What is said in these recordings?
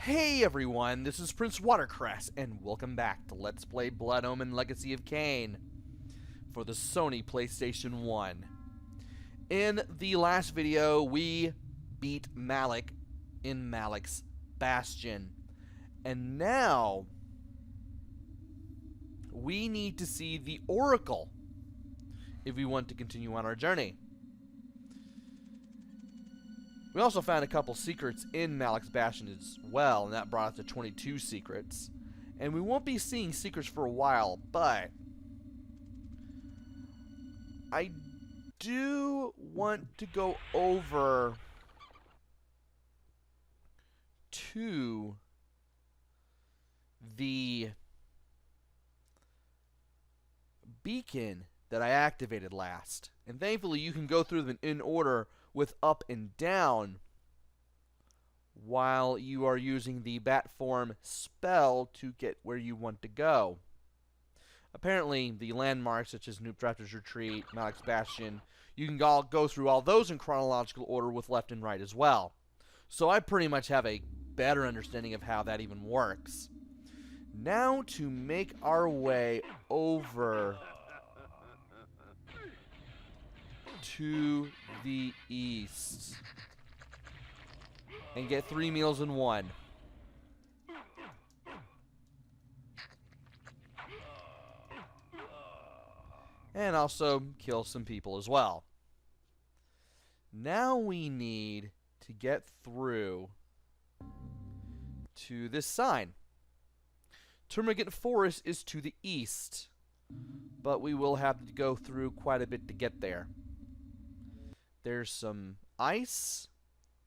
Hey everyone, this is PrinceWatercress, and welcome back to Let's Play Blood Omen Legacy of Kain for the Sony PlayStation 1. In the last video, we beat Malek in Malek's Bastion, and now we need to see the Oracle if we want to continue on our journey. We also found a couple secrets in Malek's Bastion as well, and that brought us to 22 secrets. And we won't be seeing secrets for a while, but I do want to go over to the beacon that I activated last. And thankfully you can go through them in order with up and down while you are using the bat form spell to get where you want to go. Apparently the landmarks such as Noob Drafter's Retreat, Malek's Bastion, you can go through all those in chronological order with left and right as well. So I pretty much have a better understanding of how that even works. Now to make our way over to the east and get 3 meals in one. And also kill some people as well. Now we need to get through to this sign. Termagant Forest is to the east, but we will have to go through quite a bit to get there. There's some ice.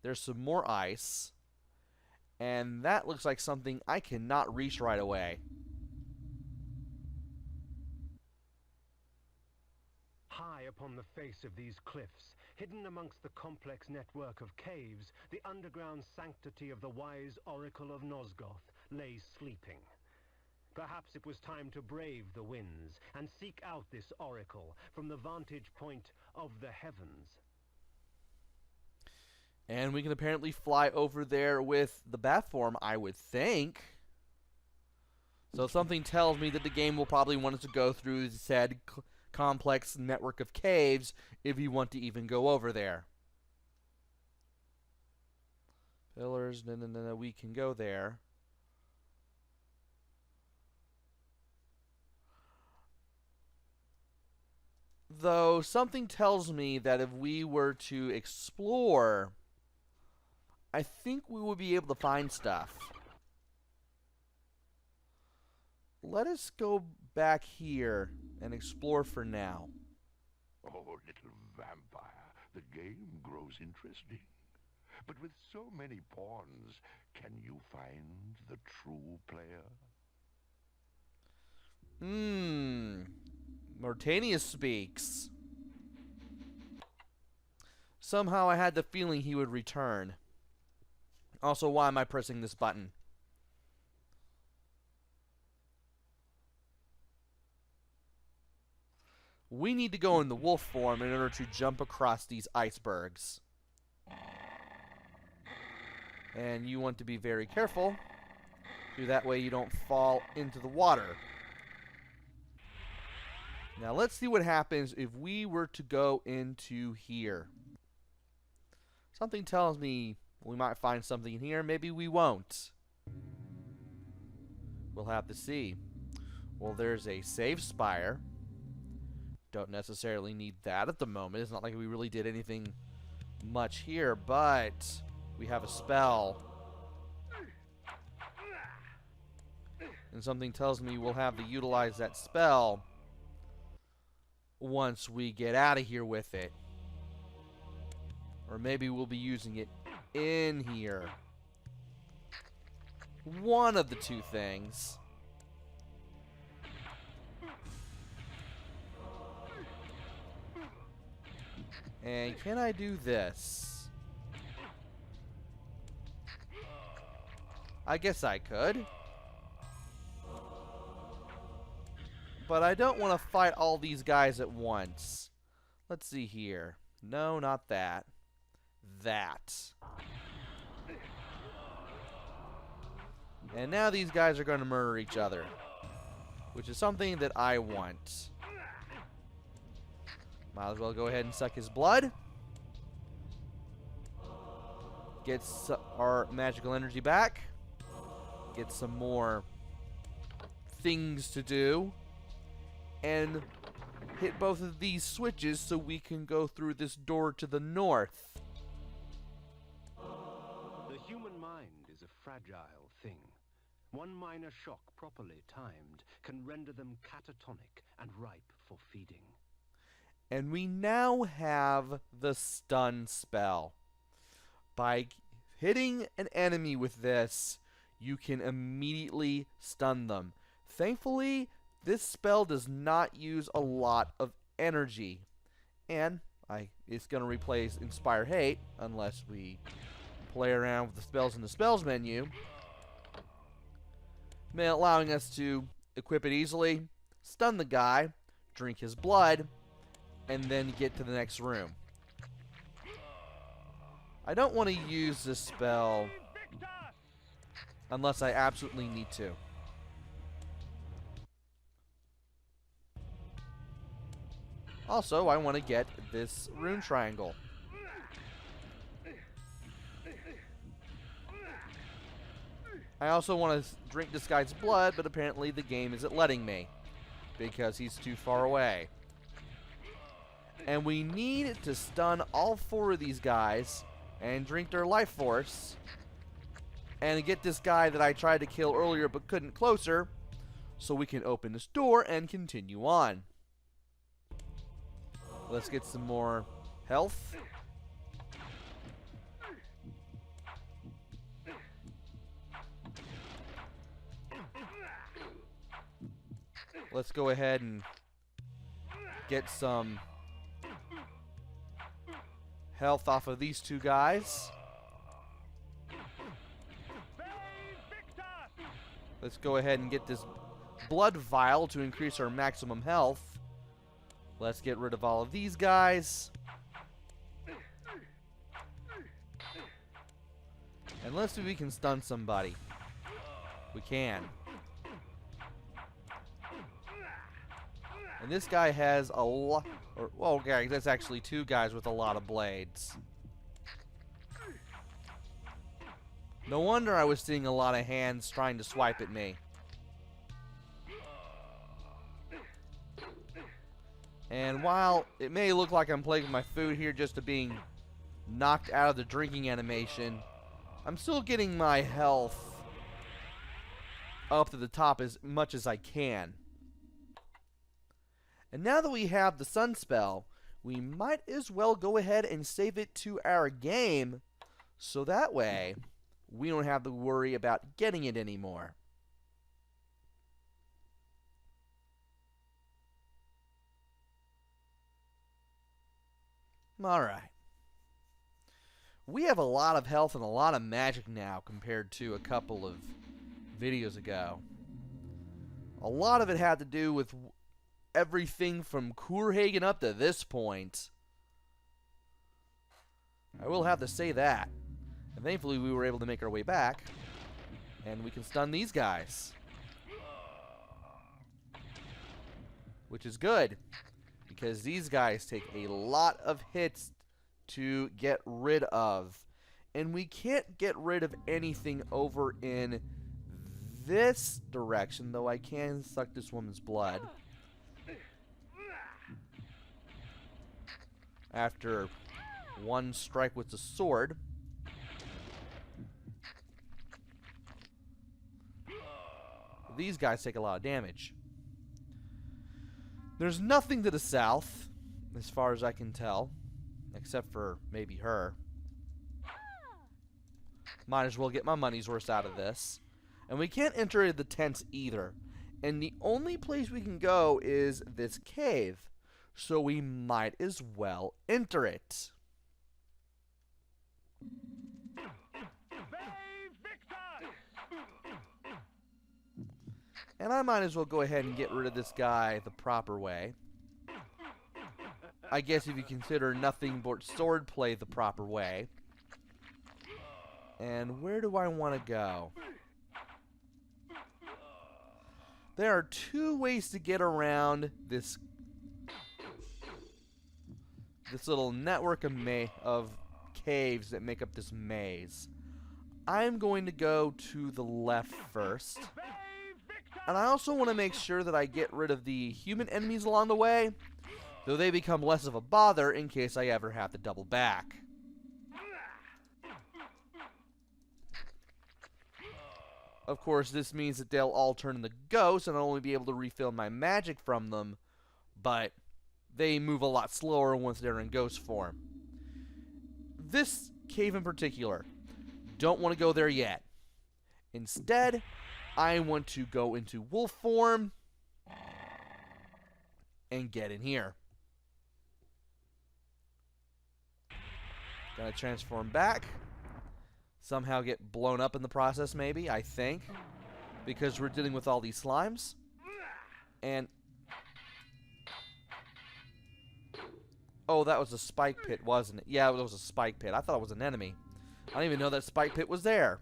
There's some more ice. And that looks like something I cannot reach right away. High upon the face of these cliffs, hidden amongst the complex network of caves, the underground sanctity of the wise Oracle of Nosgoth lay sleeping. Perhaps it was time to brave the winds and seek out this oracle from the vantage point of the heavens. And we can apparently fly over there with the bat form, I would think. So something tells me that the game will probably want us to go through said complex network of caves if we want to even go over there. Pillars, no, we can go there. Though something tells me that if we were to explore, I think we will be able to find stuff. Let us go back here and explore for now. Oh, little vampire, the game grows interesting. But with so many pawns, can you find the true player? Mortanius speaks. Somehow I had the feeling he would return. Also, why am I pressing this button? We need to go in the wolf form in order to jump across these icebergs. And you want to be very careful, so that way you don't fall into the water. Now let's see what happens if we were to go into here. Something tells me we might find something here, maybe we won't. We'll have to see. Well, there's a save spire. Don't necessarily need that at the moment. It's not like we really did anything much here, but we have a spell. And something tells me we'll have to utilize that spell once we get out of here with it. Or maybe we'll be using it in here. One of the two things. And can I do this? I guess I could. But I don't want to fight all these guys at once. Let's see here. No, not that. That. And now these guys are going to murder each other, which is something that I want. Might as well go ahead and suck his blood. Get our magical energy back. Get some more things to do. And hit both of these switches so we can go through this door to the north. The human mind is a fragile thing. One minor shock properly timed can render them catatonic and ripe for feeding. And we now have the stun spell. By hitting an enemy with this, you can immediately stun them. Thankfully, this spell does not use a lot of energy. And it's going to replace Inspire Hate, unless we play around with the spells in the spells menu, allowing us to equip it easily, stun the guy, drink his blood, and then get to the next room. I don't want to use this spell unless I absolutely need to. Also, I want to get this rune triangle. I also want to drink this guy's blood, but apparently the game isn't letting me because he's too far away. And we need to stun all 4 of these guys and drink their life force and get this guy that I tried to kill earlier but couldn't closer so we can open this door and continue on. Let's get some more health. Let's go ahead and get some health off of these 2 guys. Let's go ahead and get this blood vial to increase our maximum health. Let's get rid of all of these guys. And let's see if we can stun somebody. We can. And this guy has a lot... Well, okay, that's actually 2 guys with a lot of blades. No wonder I was seeing a lot of hands trying to swipe at me. And while it may look like I'm playing with my food here just to being knocked out of the drinking animation, I'm still getting my health up to the top as much as I can. And now that we have the sun spell, we might as well go ahead and save it to our game, so that way we don't have to worry about getting it anymore. Alright. We have a lot of health and a lot of magic now compared to a couple of videos ago. A lot of it had to do with everything from Kurhagen up to this point. I will have to say that. And thankfully we were able to make our way back. And we can stun these guys. Which is good. Because these guys take a lot of hits to get rid of. And we can't get rid of anything over in this direction, though I can suck this woman's blood. After one strike with the sword. These guys take a lot of damage. There's nothing to the south, as far as I can tell, except for maybe her. Might as well get my money's worth out of this. And we can't enter the tents either. And the only place we can go is this cave. So we might as well enter it. And I might as well go ahead and get rid of this guy the proper way. I guess if you consider nothing but swordplay the proper way. And where do I want to go? There are two ways to get around this little network of caves that make up this maze. I'm going to go to the left first. And I also want to make sure that I get rid of the human enemies along the way, though they become less of a bother in case I ever have to double back. Of course, this means that they'll all turn into ghosts and I'll only be able to refill my magic from them, but they move a lot slower once they're in ghost form. This cave in particular, don't want to go there yet. Instead, I want to go into wolf form and get in here. Gonna transform back. Somehow get blown up in the process, maybe, I think. Because we're dealing with all these slimes. And... oh, that was a spike pit, wasn't it? Yeah, it was a spike pit. I thought it was an enemy. I didn't even know that spike pit was there.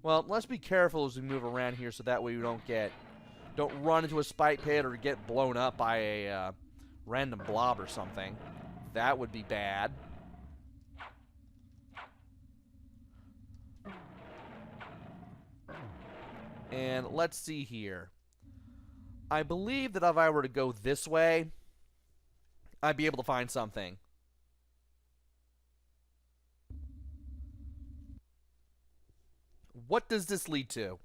Well, let's be careful as we move around here so that way we don't run into a spike pit or get blown up by a random blob or something. That would be bad. And let's see here. I believe that if I were to go this way, I'd be able to find something. What does this lead to?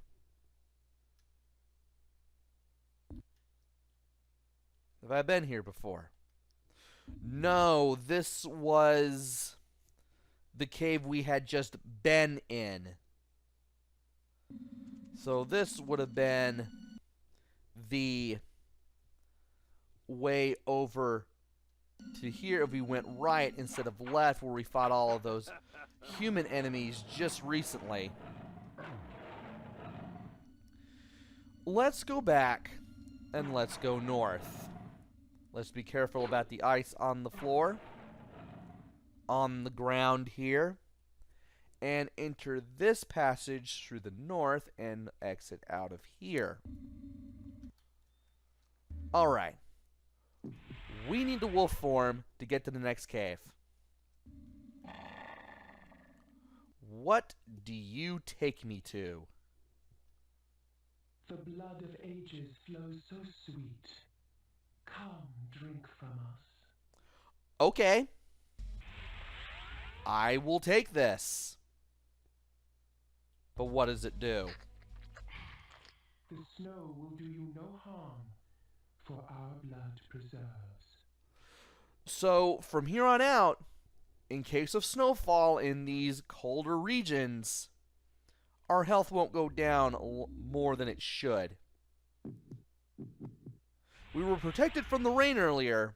Have I been here before? No, this was the cave we had just been in. So this would have been the way over to here if we went right instead of left, where we fought all of those human enemies just recently. Let's go back and let's go north. Let's be careful about the ice on the floor, on the ground here, and enter this passage through the north and exit out of here. Alright. We need the wolf form to get to the next cave. What do you take me to? The blood of ages flows so sweet. Come, drink from us. Okay. I will take this. But what does it do? The snow will do you no harm, for our blood preserves. So, from here on out, in case of snowfall in these colder regions, our health won't go down more than it should. We were protected from the rain earlier,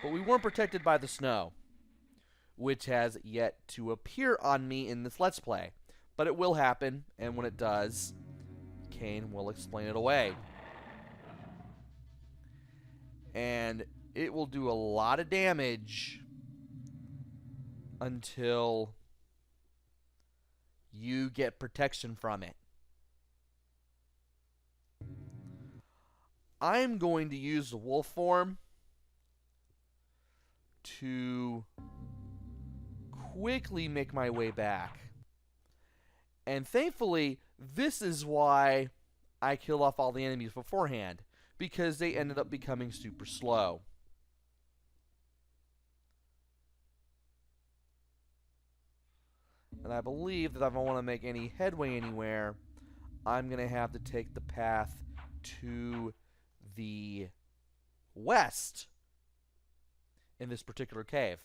but we weren't protected by the snow, which has yet to appear on me in this Let's Play. But it will happen, and when it does, Kain will explain it away. And it will do a lot of damage until you get protection from it. I'm going to use the wolf form to quickly make my way back. And thankfully, this is why I killed off all the enemies beforehand, because they ended up becoming super slow. And I believe that if I want to make any headway anywhere, I'm going to have to take the path to the west in this particular cave.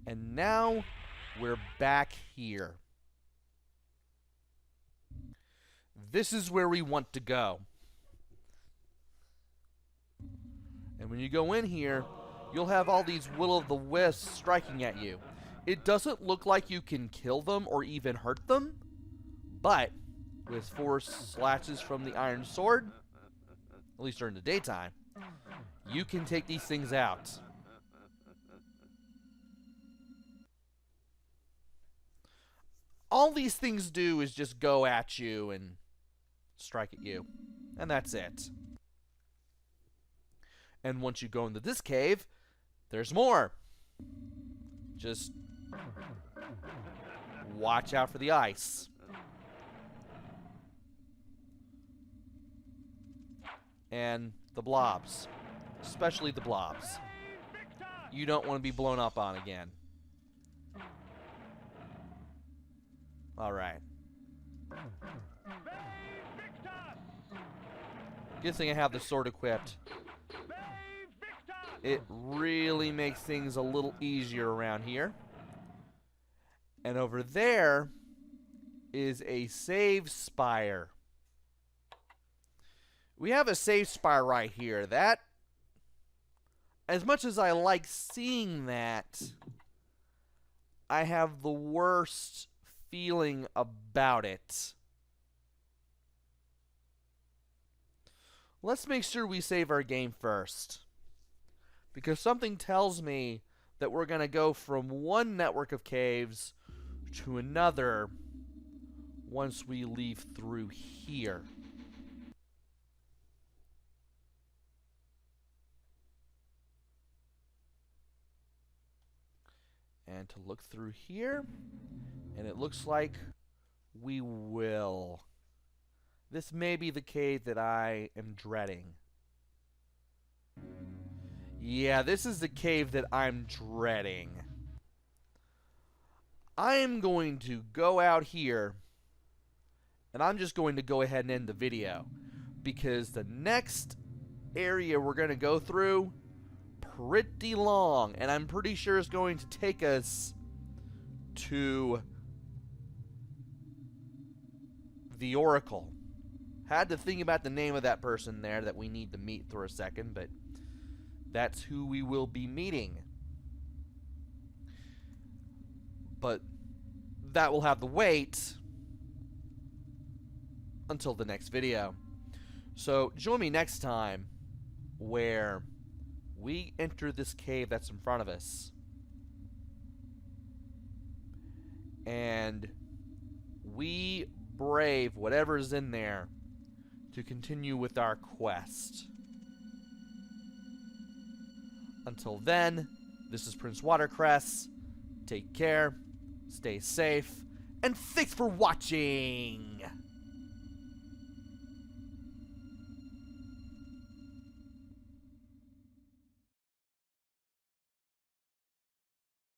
And now we're back here. This is where we want to go. And when you go in here, you'll have all these will-o'-the-wisps striking at you. It doesn't look like you can kill them or even hurt them, but with 4 slashes from the iron sword, at least during the daytime, you can take these things out. all these things do is just go at you and strike at you. And that's it. And once you go into this cave, there's more. Just watch out for the ice. And the blobs. Especially the blobs. You don't want to be blown up on again. Alright. Good thing I have the sword equipped. It really makes things a little easier around here. And over there is a save spire. We have a save spire right here. That, as much as I like seeing that, I have the worst feeling about it. Let's make sure we save our game first. Because something tells me that we're going to go from one network of caves to another once we leave through here. And to look through here, and it looks like we will. This may be the cave that I am dreading. Yeah, this is the cave that I'm dreading. I am going to go out here, and I'm just going to go ahead and end the video, because the next area we're going to go through, pretty long, and I'm pretty sure it's going to take us to the Oracle. Had to think about the name of that person there that we need to meet for a second, but that's who we will be meeting. But that will have to wait until the next video. So join me next time where we enter this cave that's in front of us. And we brave whatever's in there to continue with our quest. Until then, this is PrinceWatercress. Take care, stay safe, and thanks for watching!